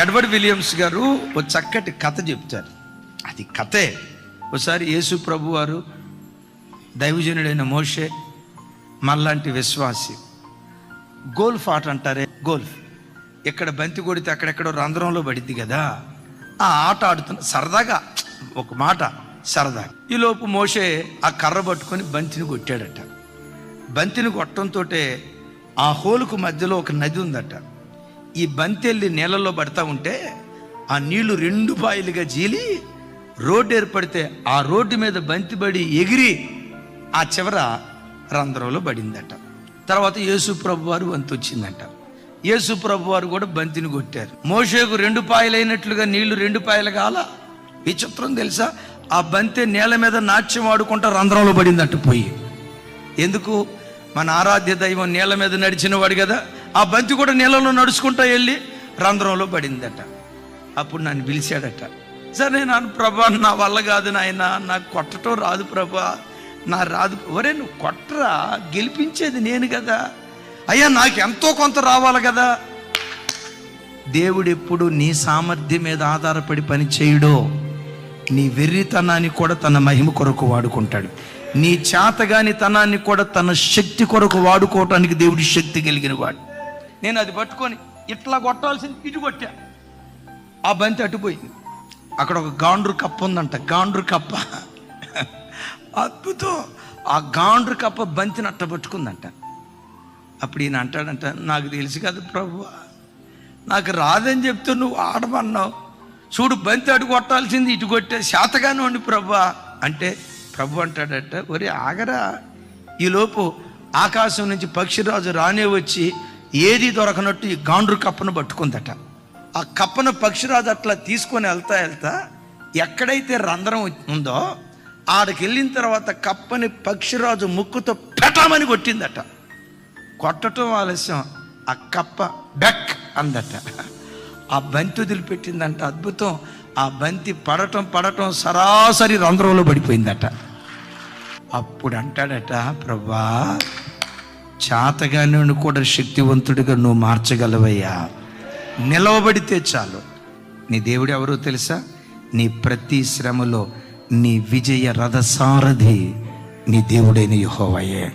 Edward Williams గారు ఒక చక్కటి కథ చెప్తారు. అది కథే. ఒకసారి యేసు ప్రభు వారు, దైవజనుడైన మోషే, మనలాంటి విశ్వాసి, గోల్ఫ్ ఆట అంటారే, గోల్ఫ్, ఇక్కడ బంతి కొడితే అక్కడెక్కడో రంధ్రంలో పడిద్ది కదా, ఆ ఆట ఆడుతున్న సరదాగా, ఒక మాట సరదా. ఈలోపు మోషే ఆ కర్ర పట్టుకొని బంతిని కొట్టాడట. బంతిని కొట్టడంతో ఆ హోలుకు మధ్యలో ఒక నది ఉందట. ఈ బంతి వెళ్ళి నీళ్ళల్లో పడతా ఉంటే ఆ నీళ్లు 2 పాయలుగా జీలి రోడ్డు ఏర్పడితే ఆ రోడ్డు మీద బంతి పడి ఎగిరి ఆ చివర రంధ్రంలో పడిందట. తర్వాత యేసు ప్రభు వారు వంతు వచ్చిందట. యేసు ప్రభు వారు కూడా బంతిని కొట్టారు. మోషేకు 2 పాయలైనట్లుగా నీళ్లు 2 పాయలు కాల. విచిత్రం తెలుసా, ఆ బంతి నేల మీద నాట్యం ఆడుకుంటా రంధ్రంలో పడిందట పోయి. ఎందుకు? మన ఆరాధ్య దైవం నీళ్ళ మీద నడిచిన వాడు కదా, ఆ బంతి కూడా నీళ్ళలో నడుచుకుంటా వెళ్ళి రంధ్రంలో పడిందట. అప్పుడు నన్ను పిలిచాడట. సరే నేను, ప్రభా నా వల్ల కాదు నాయన, నాకు కొట్టడం రాదు ప్రభా, నా రాదు. ఒరే నువ్వు కొట్టరా, గెలిపించేది నేను కదా. అయ్యా నాకు ఎంతో కొంత రావాలి కదా. దేవుడు ఎప్పుడు నీ సామర్థ్యం మీద ఆధారపడి పని చేయడో, నీ వెర్రితనాన్ని కూడా తన మహిమ కొరకు వాడుకుంటాడు. నీ చేతగాని తనాన్ని కూడా తన శక్తి కొరకు వాడుకోవటానికి దేవుడి శక్తి కలిగిన వాడు. నేను అది పట్టుకొని ఇట్లా కొట్టాల్సింది ఇటు కొట్టా, ఆ బంతి అటుపోయింది. అక్కడ ఒక గాండ్రు కప్ప ఉందంట, గాండ్రు కప్ప. అద్భుతం. ఆ గాండ్రు కప్ప బంతిని అట్ట పట్టుకుందంట. అప్పుడు ఈయన అంటాడంట, నాకు తెలుసు కదా ప్రభు, నాకు రాదని చెప్తే నువ్వు ఆడమన్నావు, చూడు బంతి అటు కొట్టాల్సింది ఇటు కొట్టే, శాతగానే ఉండి ప్రభు అంటే, ప్రభు అంటాడట, ఒరే ఆగరా. ఈలోపు ఆకాశం నుంచి పక్షిరాజు రానే వచ్చి ఏది దొరకనట్టు ఈ గాండ్రు కప్పను పట్టుకుందట. ఆ కప్పను పక్షిరాజు అట్లా తీసుకొని వెళ్తా ఎక్కడైతే రంధ్రం ఉందో ఆడికి వెళ్ళిన తర్వాత కప్పని పక్షిరాజు ముక్కుతో పెట్టమని కొట్టిందట. కొట్టడం ఆలస్యం, ఆ కప్ప బెక్ అందట. ఆ బంతి వదిలిపెట్టిందంట. అద్భుతం. ఆ బంతి పడటం సరాసరి రంధ్రంలో పడిపోయిందట. అప్పుడు అంటాడట, ప్రభా చేతగానే కూడా శక్తివంతుడిగా నువ్వు మార్చగలవయ్యా, నిలవబడితే చాలు. నీ దేవుడు ఎవరో తెలుసా? నీ ప్రతి శ్రమలో నీ విజయ రథసారథి నీ దేవుడైన యెహోవాయే.